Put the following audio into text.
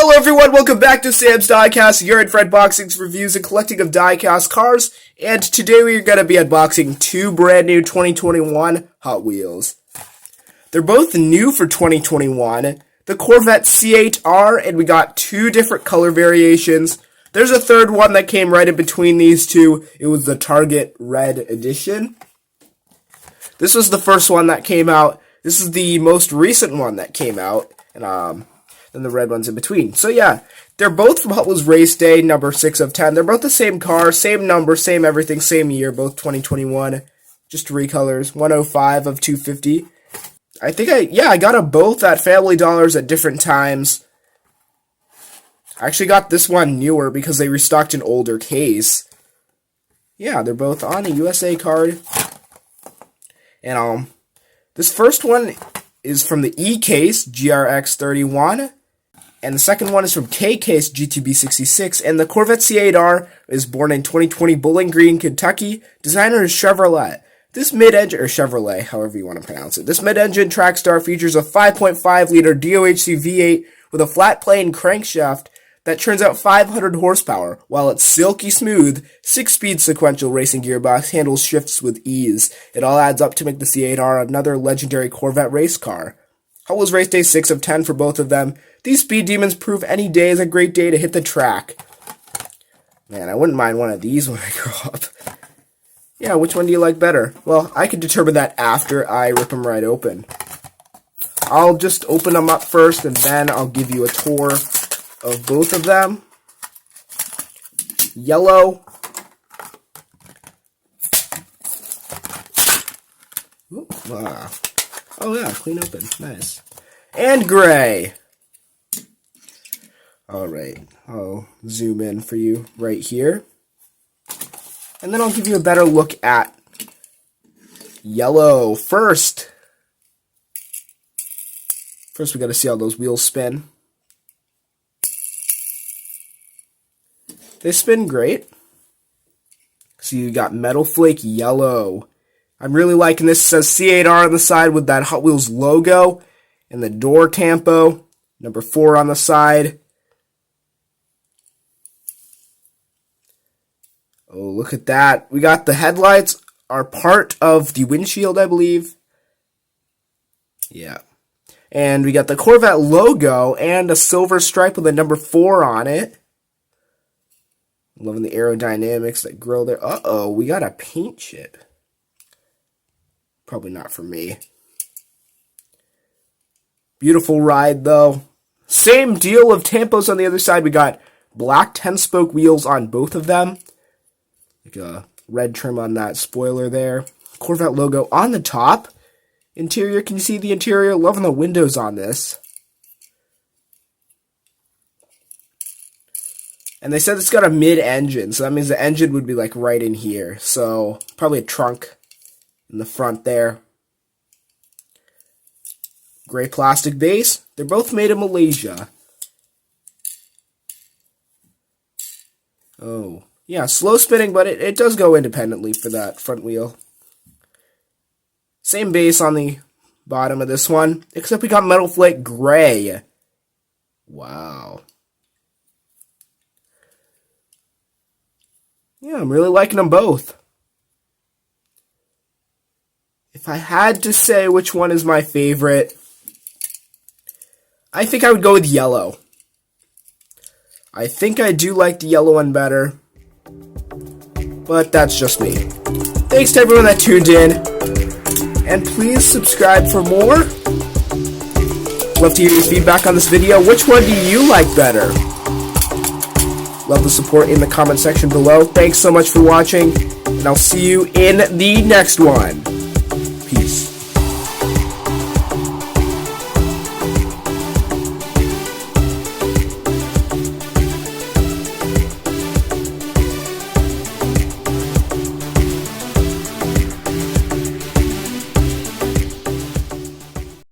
Hello everyone, welcome back to Sam's Diecast, your and Fred Boxing's reviews and collecting of diecast cars, and today we are going to be unboxing two brand new 2021 Hot Wheels. They're both new for 2021, the Corvette C8.R, and we got two different color variations. There's a third one that came right in between these two. It was the Target Red Edition. This was the first one that came out. This is the most recent one that came out, and the red one's in between. So yeah, they're both from Hot Wheels Race Day, number 6 of 10. They're both the same car, same number, same everything, same year, both 2021. Just three colors, 105 of 250. I got them both at Family Dollars at different times. I actually got this one newer because they restocked an older case. Yeah, they're both on a USA card. And this first one is from the E case, GRX31. And the second one is from K case, GTB66. And the Corvette C8.R is born in 2020, Bowling Green, Kentucky. Designer is Chevrolet. This mid-engine, or Chevrolet, however you want to pronounce it. This mid-engine track star features a 5.5-liter DOHC V8 with a flat plane crankshaft that turns out 500 horsepower, while its silky smooth, 6-speed sequential racing gearbox handles shifts with ease. It all adds up to make the C8.R another legendary Corvette race car. Hot Wheels Race Day 6 of 10 for both of them. These speed demons prove any day is a great day to hit the track. Man, I wouldn't mind one of these when I grow up. Yeah, which one do you like better? Well, I can determine that after I rip them right open. I'll just open them up first, and then I'll give you a tour of both of them. Yellow. Ooh, wow. Oh yeah, clean open. Nice. And gray. Alright, I'll zoom in for you right here. And then I'll give you a better look at yellow first. First we gotta see how those wheels spin. They spin great. So you got Metal Flake yellow. I'm really liking this. It says C8.R on the side with that Hot Wheels logo and the door tampo. Number 4 on the side. Oh, look at that. We got the headlights are part of the windshield, I believe. Yeah. And we got the Corvette logo and a silver stripe with a number 4 on it. Loving the aerodynamics, that grill there. Uh-oh, we got a paint chip. Probably not for me. Beautiful ride, though. Same deal of tampos on the other side. We got black 10-spoke wheels on both of them. Like a red trim on that spoiler there. Corvette logo on the top. Interior, can you see the interior? Loving the windows on this. And they said it's got a mid-engine, so that means the engine would be like right in here. So, probably a trunk in the front there. Gray plastic base. They're both made in Malaysia. Oh, yeah, slow spinning, but it does go independently for that front wheel. Same base on the bottom of this one, except we got Metal Flake gray. Wow. Yeah, I'm really liking them both. If I had to say which one is my favorite, I think I would go with yellow. I think I do like the yellow one better, but that's just me. Thanks to everyone that tuned in, and please subscribe for more. Love to hear your feedback on this video. Which one do you like better? Love the support in the comment section below. Thanks so much for watching, and I'll see you in the next one. Peace.